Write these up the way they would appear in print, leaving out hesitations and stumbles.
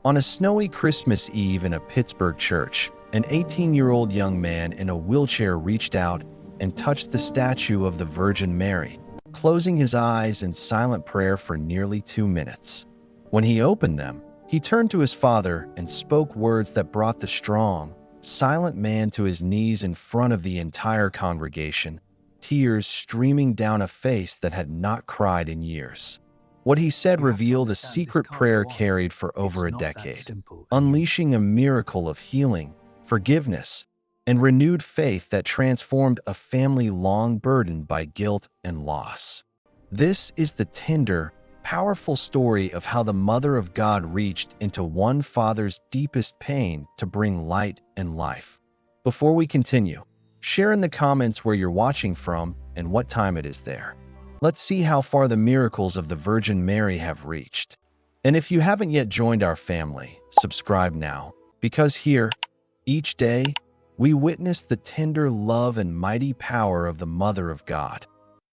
On a snowy Christmas Eve in a Pittsburgh church, an 18-year-old young man in a wheelchair reached out and touched the statue of the Virgin Mary, closing his eyes in silent prayer for nearly 2 minutes. When he opened them, he turned to his father and spoke words that brought the strong, silent man to his knees in front of the entire congregation, tears streaming down a face that had not cried in years. What he said revealed a secret prayer carried for over a decade, unleashing a miracle of healing, forgiveness, and renewed faith that transformed a family long burdened by guilt and loss. This is the tender, powerful story of how the Mother of God reached into one father's deepest pain to bring light and life. Before we continue, share in the comments where you're watching from and what time it is there. Let's see how far the miracles of the Virgin Mary have reached. And if you haven't yet joined our family, subscribe now, because here, each day, we witness the tender love and mighty power of the Mother of God.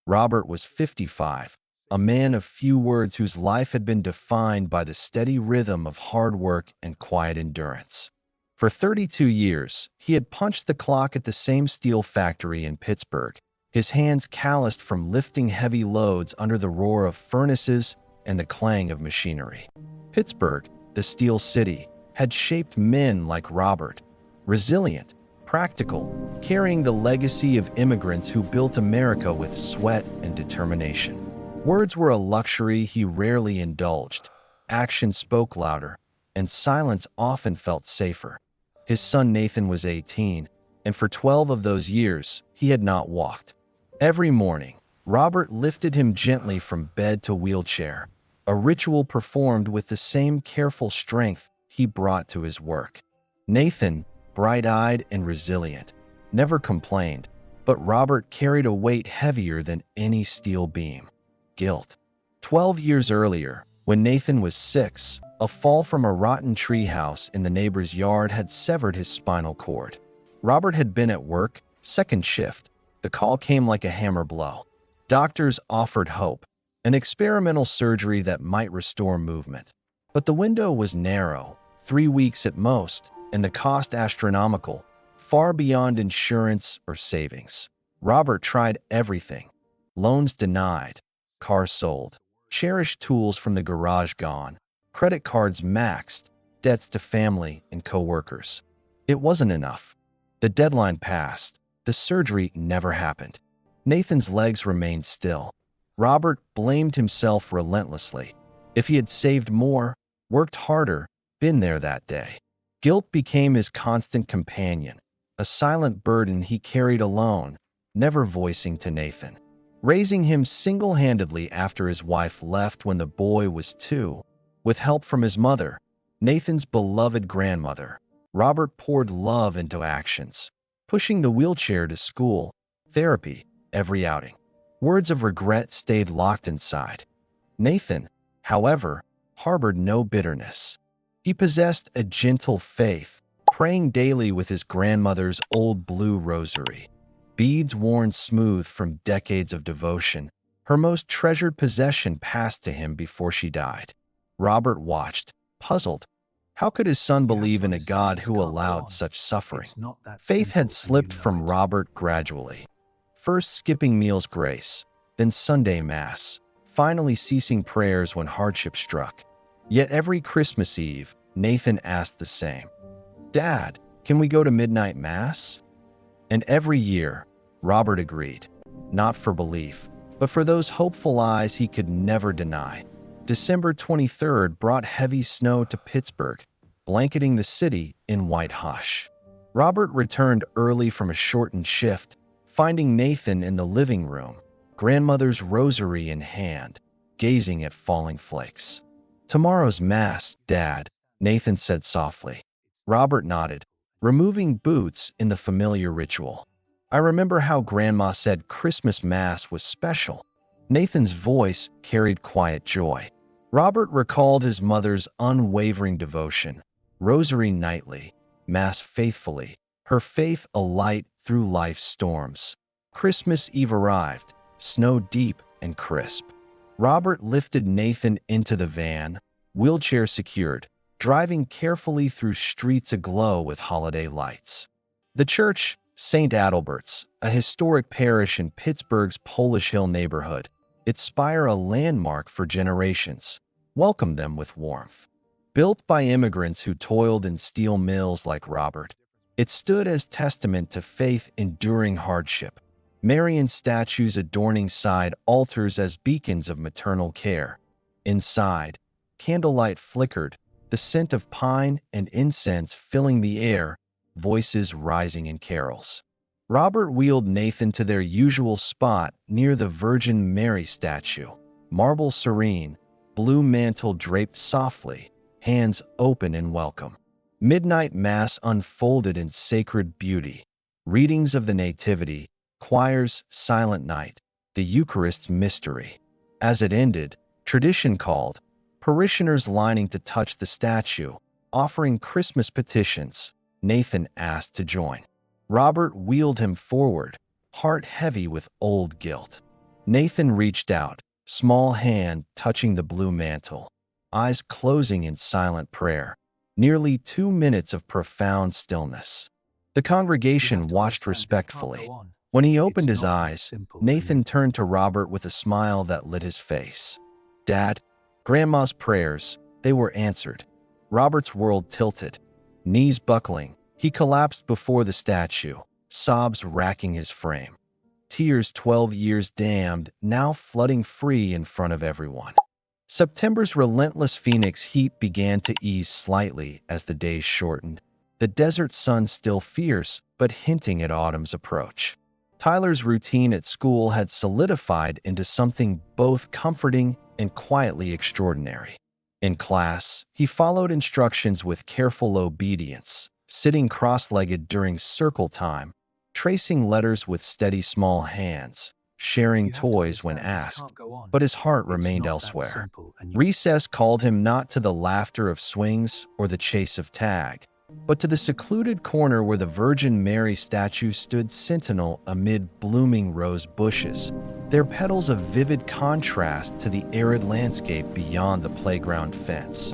Robert was 55, a man of few words whose life had been defined by the steady rhythm of hard work and quiet endurance. For 32 years, he had punched the clock at the same steel factory in Pittsburgh, his hands calloused from lifting heavy loads under the roar of furnaces and the clang of machinery. Pittsburgh, the Steel City, had shaped men like Robert, resilient, practical, carrying the legacy of immigrants who built America with sweat and determination. Words were a luxury he rarely indulged. Action spoke louder, and silence often felt safer. His son Nathan was 18, and for 12 of those years, he had not walked. Every morning, Robert lifted him gently from bed to wheelchair, a ritual performed with the same careful strength he brought to his work. Nathan, bright-eyed and resilient, never complained, but Robert carried a weight heavier than any steel beam: guilt. 12 years earlier, when Nathan was 6, a fall from a rotten treehouse in the neighbor's yard had severed his spinal cord. Robert had been at work, second shift. The call came like a hammer blow. Doctors offered hope, an experimental surgery that might restore movement. But the window was narrow, 3 weeks at most, and the cost astronomical, far beyond insurance or savings. Robert tried everything. Loans denied, cars sold, cherished tools from the garage gone, credit cards maxed, debts to family and co-workers. It wasn't enough. The deadline passed. The surgery never happened. Nathan's legs remained still. Robert blamed himself relentlessly. If he had saved more, worked harder, been there that day. Guilt became his constant companion, a silent burden he carried alone, never voicing to Nathan. Raising him single-handedly after his wife left when the boy was 2, with help from his mother, Nathan's beloved grandmother, Robert poured love into actions, pushing the wheelchair to school, therapy, every outing. Words of regret stayed locked inside. Nathan, however, harbored no bitterness. He possessed a gentle faith, praying daily with his grandmother's old blue rosary, beads worn smooth from decades of devotion, her most treasured possession passed to him before she died. Robert watched, puzzled. How could his son believe in a God who allowed such suffering? Faith had slipped from Robert gradually. First skipping meals grace, then Sunday Mass, finally ceasing prayers when hardship struck. Yet every Christmas Eve, Nathan asked the same. "Dad, can we go to midnight Mass?" And every year, Robert agreed, not for belief, but for those hopeful eyes he could never deny. December 23rd brought heavy snow to Pittsburgh, blanketing the city in white hush. Robert returned early from a shortened shift, finding Nathan in the living room, grandmother's rosary in hand, gazing at falling flakes. "Tomorrow's Mass, Dad," Nathan said softly. Robert nodded, removing boots in the familiar ritual. "I remember how Grandma said Christmas Mass was special." Nathan's voice carried quiet joy. Robert recalled his mother's unwavering devotion, rosary nightly, Mass faithfully, her faith alight through life's storms. Christmas Eve arrived, snow deep and crisp. Robert lifted Nathan into the van, wheelchair secured, driving carefully through streets aglow with holiday lights. The church, St. Adalbert's, a historic parish in Pittsburgh's Polish Hill neighborhood, its spire a landmark for generations, welcomed them with warmth. Built by immigrants who toiled in steel mills like Robert, it stood as testament to faith enduring hardship. Marian statues adorning side altars as beacons of maternal care. Inside, candlelight flickered, the scent of pine and incense filling the air, voices rising in carols. Robert wheeled Nathan to their usual spot near the Virgin Mary statue, marble serene, blue mantle draped softly, hands open in welcome. Midnight Mass unfolded in sacred beauty, readings of the Nativity, choirs, silent night, the Eucharist's mystery. As it ended, tradition called, parishioners lining to touch the statue, offering Christmas petitions. Nathan asked to join. Robert wheeled him forward, heart heavy with old guilt. Nathan reached out, small hand touching the blue mantle, eyes closing in silent prayer. Nearly 2 minutes of profound stillness. The congregation watched respectfully. When he opened his eyes, Nathan turned to Robert with a smile that lit his face. "Dad, Grandma's prayers, they were answered." Robert's world tilted. Knees buckling, he collapsed before the statue, sobs racking his frame. Tears 12 years damned, now flooding free in front of everyone. September's relentless Phoenix heat began to ease slightly as the days shortened. The desert sun still fierce, but hinting at autumn's approach. Tyler's routine at school had solidified into something both comforting and quietly extraordinary. In class, he followed instructions with careful obedience, sitting cross-legged during circle time, tracing letters with steady small hands, sharing toys when asked, but his heart remained elsewhere. Recess called him not to the laughter of swings or the chase of tag, but to the secluded corner where the Virgin Mary statue stood sentinel amid blooming rose bushes, their petals a vivid contrast to the arid landscape beyond the playground fence.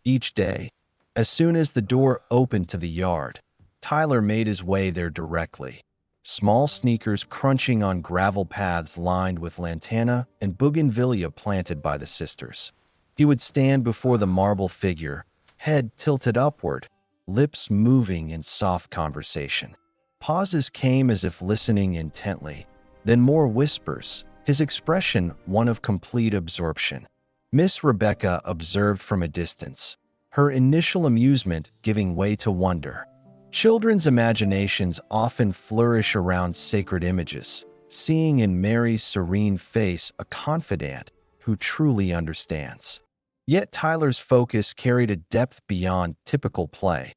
Each day, as soon as the door opened to the yard, Tyler made his way there directly. Small sneakers crunching on gravel paths lined with lantana and bougainvillea planted by the sisters. He would stand before the marble figure, head tilted upward, lips moving in soft conversation. Pauses came as if listening intently, then more whispers, his expression one of complete absorption. Miss Rebecca observed from a distance, her initial amusement giving way to wonder. Children's imaginations often flourish around sacred images, seeing in Mary's serene face a confidant who truly understands. Yet Tyler's focus carried a depth beyond typical play.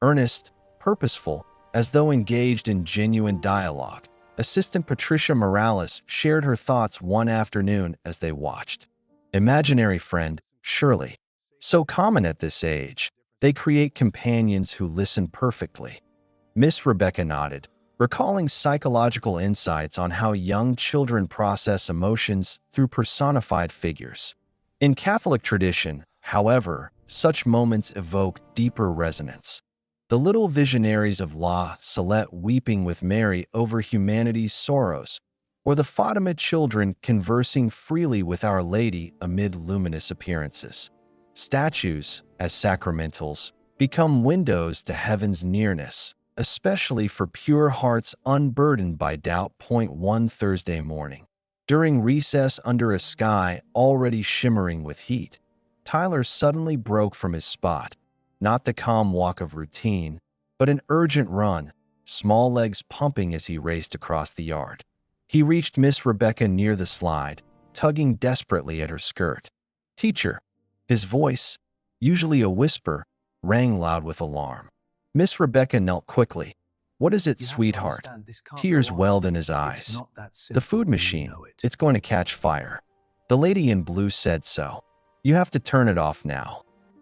Earnest, purposeful, as though engaged in genuine dialogue. Assistant Patricia Morales shared her thoughts one afternoon as they watched. Imaginary friend, surely. So common at this age. They create companions who listen perfectly. Miss Rebecca nodded, recalling psychological insights on how young children process emotions through personified figures. In Catholic tradition, however, such moments evoke deeper resonance. The little visionaries of La Salette weeping with Mary over humanity's sorrows, or the Fatima children conversing freely with Our Lady amid luminous appearances. Statues, as sacramentals, become windows to heaven's nearness, especially for pure hearts unburdened by doubt. One Thursday morning, during recess under a sky already shimmering with heat, Tyler suddenly broke from his spot, not the calm walk of routine, but an urgent run, small legs pumping as he raced across the yard. He reached Miss Rebecca near the slide, tugging desperately at her skirt. "Teacher." His voice, usually a whisper, rang loud with alarm. Miss Rebecca knelt quickly. "What is it, sweetheart?" Tears welled in his eyes. "The food machine. It's going to catch fire. The lady in blue said so. You have to turn it off now."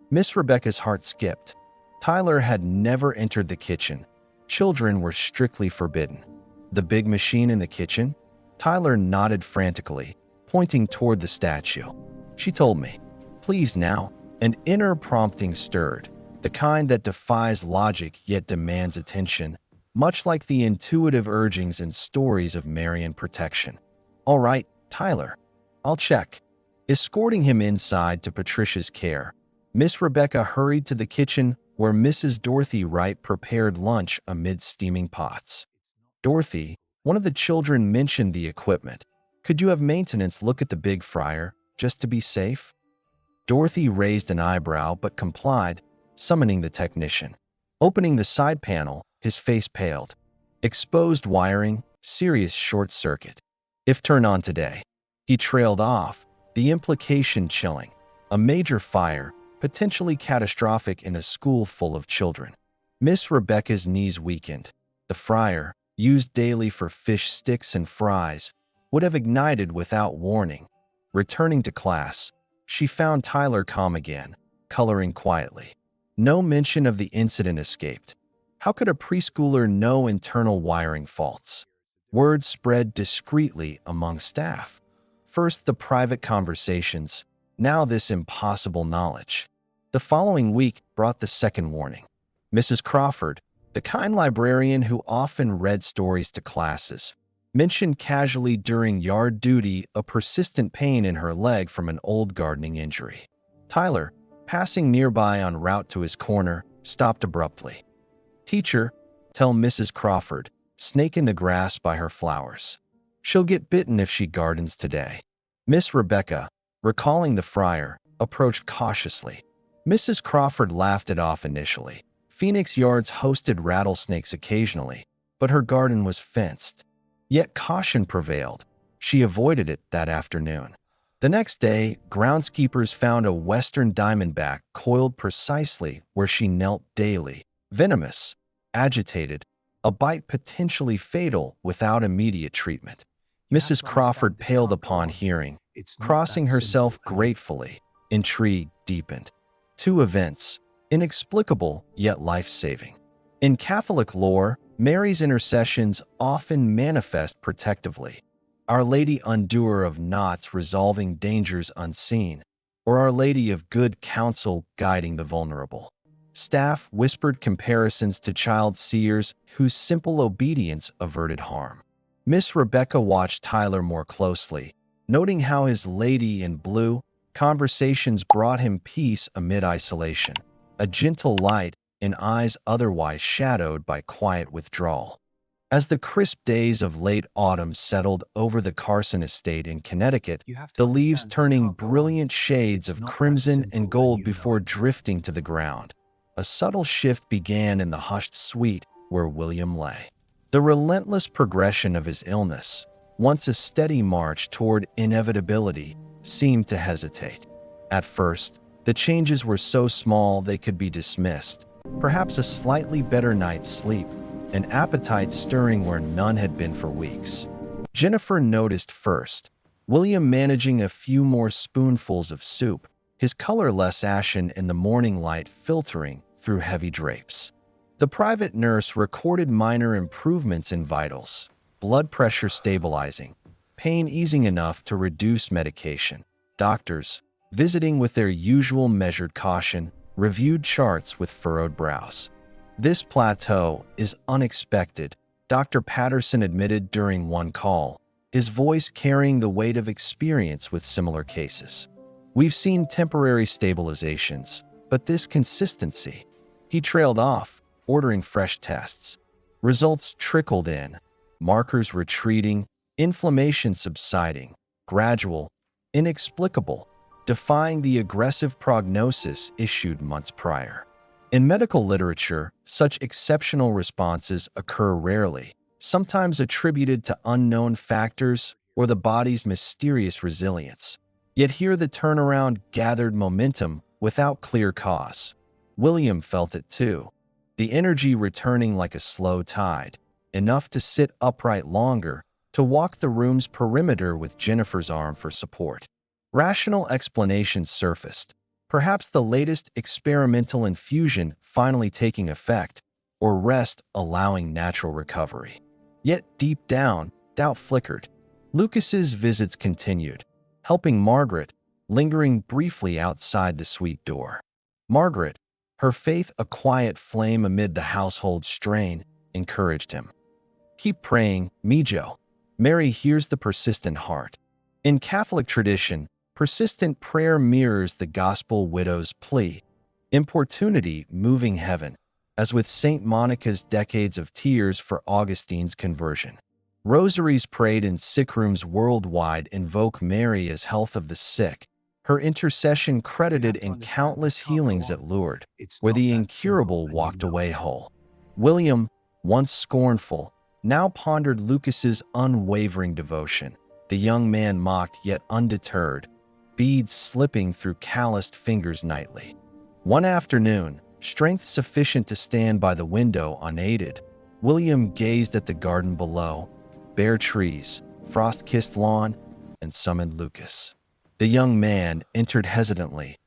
Miss Rebecca's heart skipped. Tyler had never entered the kitchen. Children were strictly forbidden. The big machine in the kitchen? Tyler nodded frantically, pointing toward the statue. "She told me. Please now." An inner prompting stirred, the kind that defies logic yet demands attention, much like the intuitive urgings and stories of Marian protection. "All right, Tyler, I'll check." Escorting him inside to Patricia's care, Miss Rebecca hurried to the kitchen where Mrs. Dorothy Wright prepared lunch amid steaming pots. "Dorothy, one of the children mentioned the equipment. Could you have maintenance look at the big fryer, just to be safe?" Dorothy raised an eyebrow but complied, summoning the technician. Opening the side panel, his face paled. "Exposed wiring, serious short circuit. If turned on today." He trailed off, the implication chilling. A major fire, potentially catastrophic in a school full of children. Miss Rebecca's knees weakened. The fryer, used daily for fish sticks and fries, would have ignited without warning. Returning to class, she found Tyler calm again, coloring quietly. No mention of the incident escaped. How could a preschooler know internal wiring faults? Word spread discreetly among staff. First the private conversations, now this impossible knowledge. The following week brought the second warning. Mrs. Crawford, the kind librarian who often read stories to classes, mentioned casually during yard duty a persistent pain in her leg from an old gardening injury. Tyler, passing nearby en route to his corner, stopped abruptly. "Teacher, tell Mrs. Crawford, snake in the grass by her flowers. She'll get bitten if she gardens today." Miss Rebecca, recalling the fryer, approached cautiously. Mrs. Crawford laughed it off initially. Phoenix Yards hosted rattlesnakes occasionally, but her garden was fenced. Yet caution prevailed. She avoided it that afternoon. The next day, groundskeepers found a western diamondback coiled precisely where she knelt daily, venomous, agitated, a bite potentially fatal without immediate treatment. Mrs. Crawford paled upon hearing, crossing herself gratefully. Intrigue deepened. Two events, inexplicable yet life-saving. In Catholic lore, Mary's intercessions often manifest protectively. Our Lady Undoer of Knots resolving dangers unseen, or Our Lady of Good Counsel guiding the vulnerable. Staff whispered comparisons to child seers whose simple obedience averted harm. Miss Rebecca watched Tyler more closely, noting how his lady in blue conversations brought him peace amid isolation, a gentle light in eyes otherwise shadowed by quiet withdrawal. As the crisp days of late autumn settled over the Carson estate in Connecticut, the leaves turning brilliant shades of crimson and gold before drifting to the ground, a subtle shift began in the hushed suite where William lay. The relentless progression of his illness, once a steady march toward inevitability, seemed to hesitate. At first, the changes were so small they could be dismissed. Perhaps a slightly better night's sleep, an appetite stirring where none had been for weeks. Jennifer noticed first, William managing a few more spoonfuls of soup, his color less ashen in the morning light filtering through heavy drapes. The private nurse recorded minor improvements in vitals, blood pressure stabilizing, pain easing enough to reduce medication. Doctors, visiting with their usual measured caution, reviewed charts with furrowed brows. "This plateau is unexpected," Dr. Patterson admitted during one call, his voice carrying the weight of experience with similar cases. "We've seen temporary stabilizations, but this consistency." He trailed off, ordering fresh tests. Results trickled in, markers retreating, inflammation subsiding, gradual, inexplicable, defying the aggressive prognosis issued months prior. In medical literature, such exceptional responses occur rarely, sometimes attributed to unknown factors or the body's mysterious resilience. Yet here the turnaround gathered momentum without clear cause. William felt it too, the energy returning like a slow tide, enough to sit upright longer, to walk the room's perimeter with Jennifer's arm for support. Rational explanations surfaced, perhaps the latest experimental infusion finally taking effect, or rest allowing natural recovery. Yet deep down, doubt flickered. Lucas's visits continued, helping Margaret, lingering briefly outside the suite door. Margaret, her faith a quiet flame amid the household strain, encouraged him. Keep praying, Mijo. Mary hears the persistent heart. In Catholic tradition, persistent prayer mirrors the gospel widow's plea, importunity moving heaven, as with St. Monica's decades of tears for Augustine's conversion. Rosaries prayed in sick rooms worldwide invoke Mary as health of the sick, her intercession credited in countless healings at Lourdes, where the incurable walked away whole. William, once scornful, now pondered Lucas's unwavering devotion. The young man mocked yet undeterred, beads slipping through calloused fingers nightly. One afternoon, strength sufficient to stand by the window unaided, William gazed at the garden below, bare trees, frost-kissed lawn, and summoned Lucas. The young man entered hesitantly,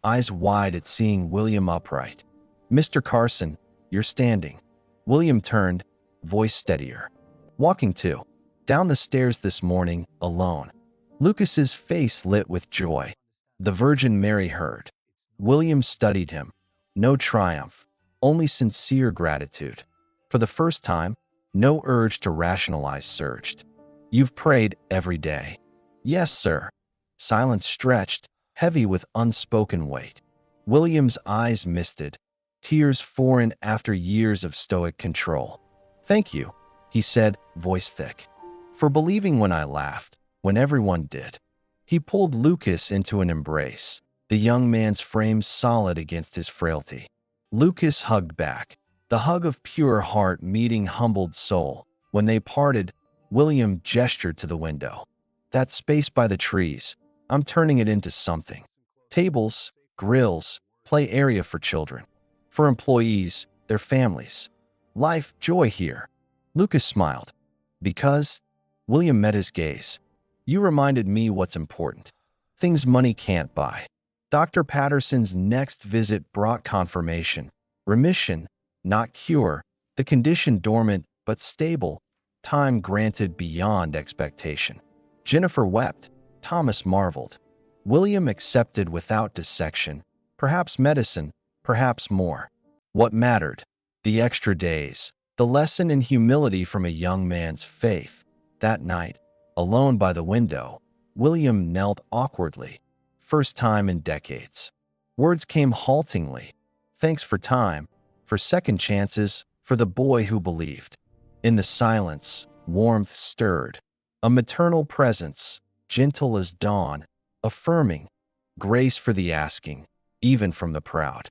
eyes wide at seeing William upright. "Mr. Carson, you're standing." William turned, voice steadier. "Walking too. Down the stairs this morning, alone." Lucas's face lit with joy. The Virgin Mary heard. William studied him. No triumph, only sincere gratitude. For the first time, no urge to rationalize surged. "You've prayed every day." "Yes, sir." Silence stretched, heavy with unspoken weight. William's eyes misted, tears foreign after years of stoic control. "Thank you," he said, voice thick, "for believing when I laughed, when everyone did." He pulled Lucas into an embrace, the young man's frame solid against his frailty. Lucas hugged back, the hug of pure heart meeting humbled soul. When they parted, William gestured to the window. "That space by the trees, I'm turning it into something. Tables, grills, play area for children. For employees, their families. Life, joy here." Lucas smiled. "Because," William met his gaze, "you reminded me what's important. Things money can't buy." Dr. Patterson's next visit brought confirmation. Remission, not cure, the condition dormant but stable, time granted beyond expectation. Jennifer wept. Thomas marveled. William accepted without dissection, perhaps medicine, perhaps more. What mattered? The extra days, the lesson in humility from a young man's faith. That night, alone by the window, William knelt awkwardly. First time in decades. Words came haltingly. Thanks for time, for second chances, for the boy who believed. In the silence, warmth stirred. A maternal presence, gentle as dawn, affirming, grace for the asking, even from the proud.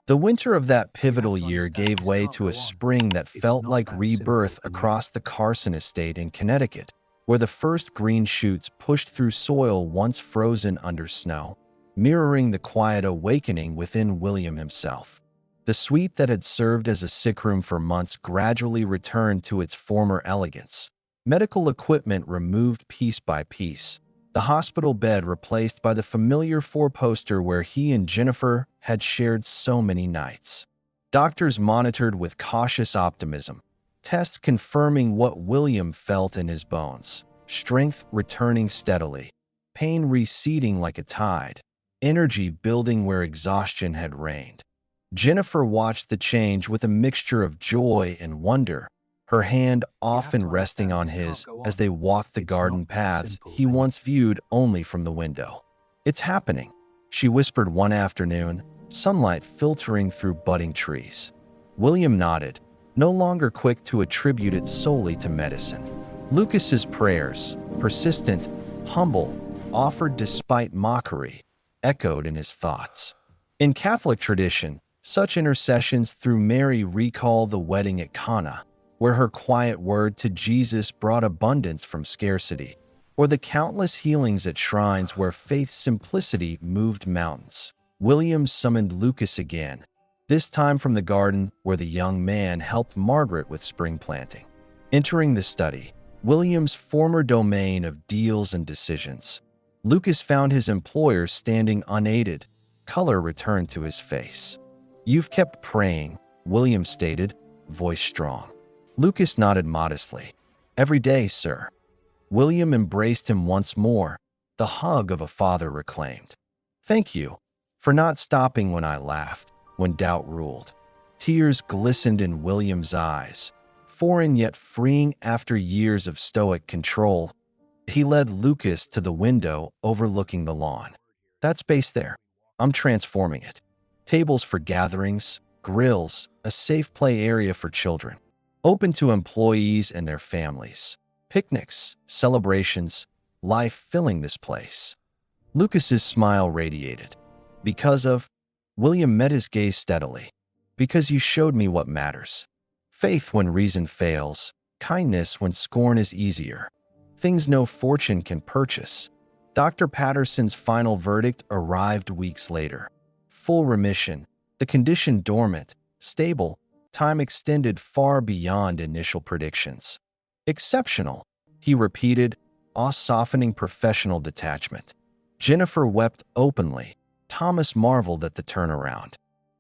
The winter of that pivotal year gave way to a spring that felt like rebirth across the Carson estate in Connecticut, where the first green shoots pushed through soil once frozen under snow, mirroring the quiet awakening within William himself. The suite that had served as a sick room for months gradually returned to its former elegance. Medical equipment removed piece by piece, the hospital bed replaced by the familiar four-poster where he and Jennifer had shared so many nights. Doctors monitored with cautious optimism, tests confirming what William felt in his bones, strength returning steadily, pain receding like a tide, energy building where exhaustion had reigned. Jennifer watched the change with a mixture of joy and wonder, her hand often resting on his as they walked the garden paths he once viewed only from the window. "It's happening," she whispered one afternoon, sunlight filtering through budding trees. William nodded, no longer quick to attribute it solely to medicine. Lucas's prayers, persistent, humble, offered despite mockery, echoed in his thoughts. In Catholic tradition, such intercessions through Mary recall the wedding at Cana, where her quiet word to Jesus brought abundance from scarcity, or the countless healings at shrines where faith's simplicity moved mountains. William summoned Lucas again, this time from the garden where the young man helped Margaret with spring planting. Entering the study, William's former domain of deals and decisions, Lucas found his employer standing unaided, color returned to his face. "You've kept praying," William stated, voice strong. Lucas nodded modestly. "Every day, sir." William embraced him once more, the hug of a father reclaimed. Thank you for not stopping when I laughed, when doubt ruled. Tears glistened in William's eyes, foreign yet freeing after years of stoic control. He led Lucas to the window overlooking the lawn. That space there, I'm transforming it. Tables for gatherings, grills, a safe play area for children, open to employees and their families. Picnics, celebrations, life filling this place. Lucas's smile radiated. Because of, William met his gaze steadily. Because you showed me what matters. Faith when reason fails, kindness when scorn is easier. Things no fortune can purchase. Dr. Patterson's final verdict arrived weeks later. Full remission, the condition dormant, stable, time extended far beyond initial predictions. Exceptional, he repeated, awe-softening professional detachment. Jennifer wept openly. Thomas marveled at the turnaround.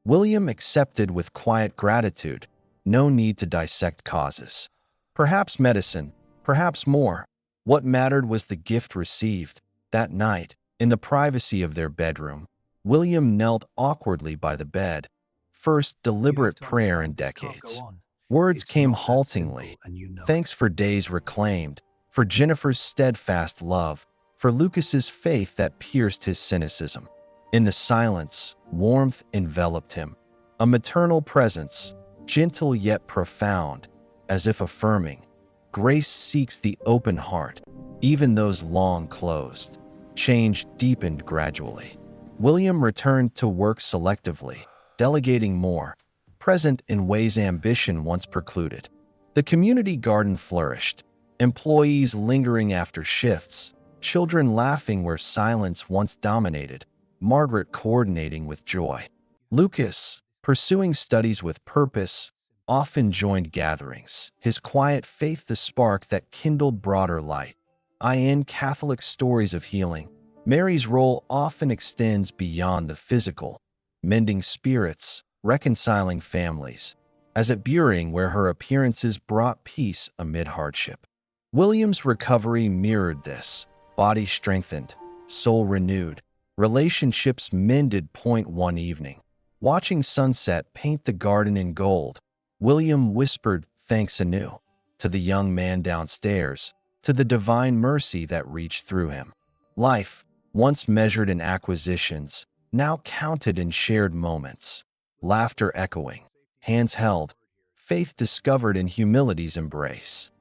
William accepted with quiet gratitude. No need to dissect causes. Perhaps medicine, perhaps more. What mattered was the gift received. That night, in the privacy of their bedroom, William knelt awkwardly by the bed. First deliberate prayer in decades. Words came haltingly. Thanks for days reclaimed, for Jennifer's steadfast love, for Lucas's faith that pierced his cynicism. In the silence, warmth enveloped him. A maternal presence, gentle yet profound, as if affirming, grace seeks the open heart, even those long closed. Change deepened gradually. William returned to work selectively, delegating more, present in ways ambition once precluded. The community garden flourished, employees lingering after shifts, children laughing where silence once dominated, Margaret coordinating with joy. Lucas, pursuing studies with purpose, often joined gatherings, his quiet faith the spark that kindled broader light. In Catholic stories of healing, Mary's role often extends beyond the physical, mending spirits, reconciling families, as at Buring where her appearances brought peace amid hardship. William's recovery mirrored this, body strengthened, soul renewed, relationships mended. One evening, watching sunset paint the garden in gold, William whispered thanks anew to the young man downstairs, to the divine mercy that reached through him. Life, once measured in acquisitions, now counted in shared moments. Laughter echoing, hands held, faith discovered in humility's embrace.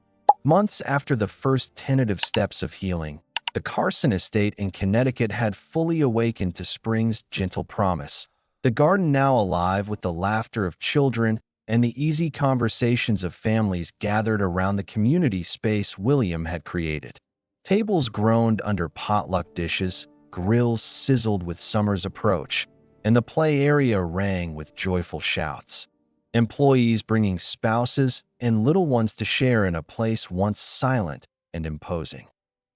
Months after the first tentative steps of healing, the Carson estate in Connecticut had fully awakened to spring's gentle promise. The garden now alive with the laughter of children and the easy conversations of families gathered around the community space William had created. Tables groaned under potluck dishes, grills sizzled with summer's approach, and the play area rang with joyful shouts. Employees bringing spouses and little ones to share in a place once silent and imposing.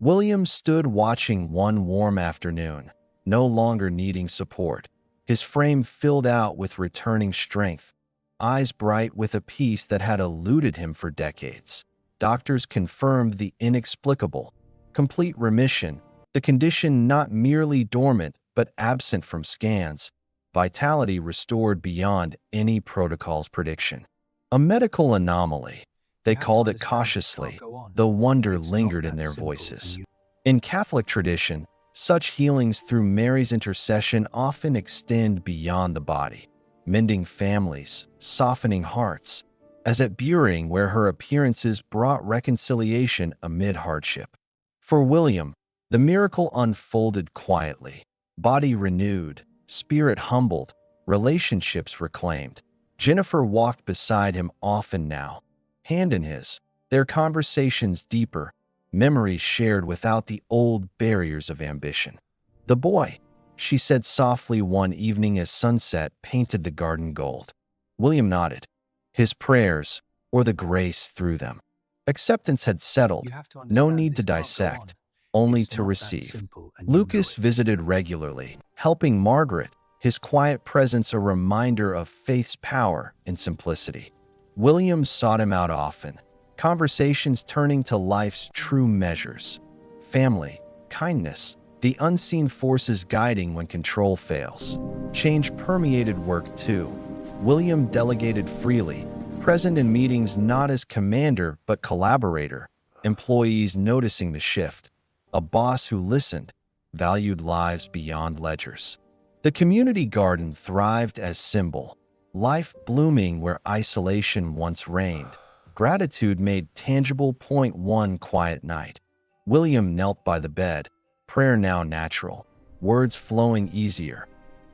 William stood watching one warm afternoon, no longer needing support, his frame filled out with returning strength, eyes bright with a peace that had eluded him for decades. Doctors confirmed the inexplicable, complete remission, the condition not merely dormant but absent from scans, vitality restored beyond any protocol's prediction. A medical anomaly, they called it cautiously, though wonder lingered in their voices. In Catholic tradition, such healings through Mary's intercession often extend beyond the body, mending families, softening hearts, as at Buring where her appearances brought reconciliation amid hardship. For William, the miracle unfolded quietly, body renewed, spirit humbled, relationships reclaimed. Jennifer walked beside him often now, hand in his, their conversations deeper, memories shared without the old barriers of ambition. "The boy," she said softly one evening as sunset painted the garden gold. William nodded. His prayers, or the grace through them. Acceptance had settled, no need to dissect, only to receive. Lucas visited regularly, helping Margaret, his quiet presence a reminder of faith's power in simplicity. William sought him out often, conversations turning to life's true measures: family, kindness, the unseen forces guiding when control fails. Change permeated work too. William delegated freely, present in meetings not as commander but collaborator, employees noticing the shift, a boss who listened, valued lives beyond ledgers. The community garden thrived as symbol, life blooming where isolation once reigned. Gratitude made tangible. One quiet night. William knelt by the bed, prayer now natural, words flowing easier.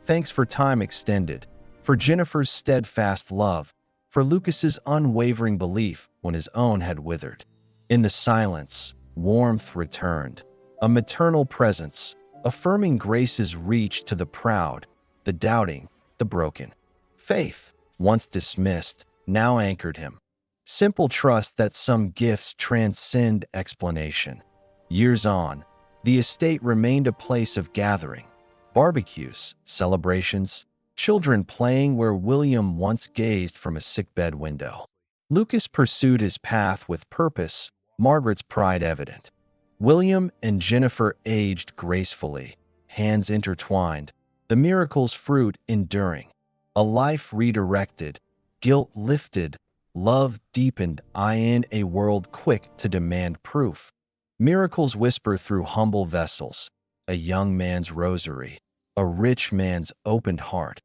Thanks for time extended, for Jennifer's steadfast love, for Lucas's unwavering belief when his own had withered. In the silence, warmth returned, a maternal presence, affirming grace's reach to the proud, the doubting, the broken. Faith, once dismissed, now anchored him. Simple trust that some gifts transcend explanation. Years on, the estate remained a place of gathering. Barbecues, celebrations, children playing where William once gazed from a sickbed window. Lucas pursued his path with purpose, Margaret's pride evident. William and Jennifer aged gracefully, hands intertwined, the miracle's fruit enduring. A life redirected, guilt lifted, love deepened in a world quick to demand proof. Miracles whisper through humble vessels, a young man's rosary, a rich man's opened heart,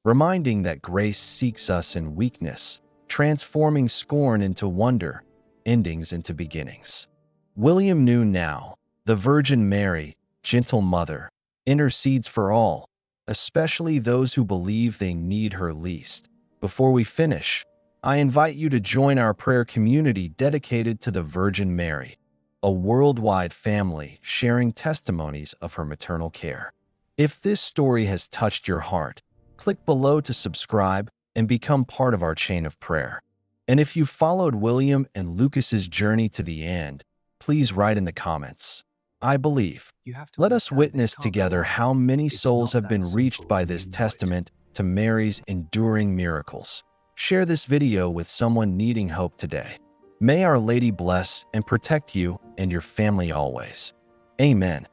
reminding that grace seeks us in weakness, transforming scorn into wonder, endings into beginnings. William knew now, the Virgin Mary, gentle mother, intercedes for all, especially those who believe they need her least. Before we finish, I invite you to join our prayer community dedicated to the Virgin Mary, a worldwide family sharing testimonies of her maternal care. If this story has touched your heart, click below to subscribe and become part of our chain of prayer. And if you followed William and Lucas's journey to the end, please write in the comments, "I believe." Let us witness together how many souls have been reached by this testament to Mary's enduring miracles. Share this video with someone needing hope today. May Our Lady bless and protect you and your family always. Amen.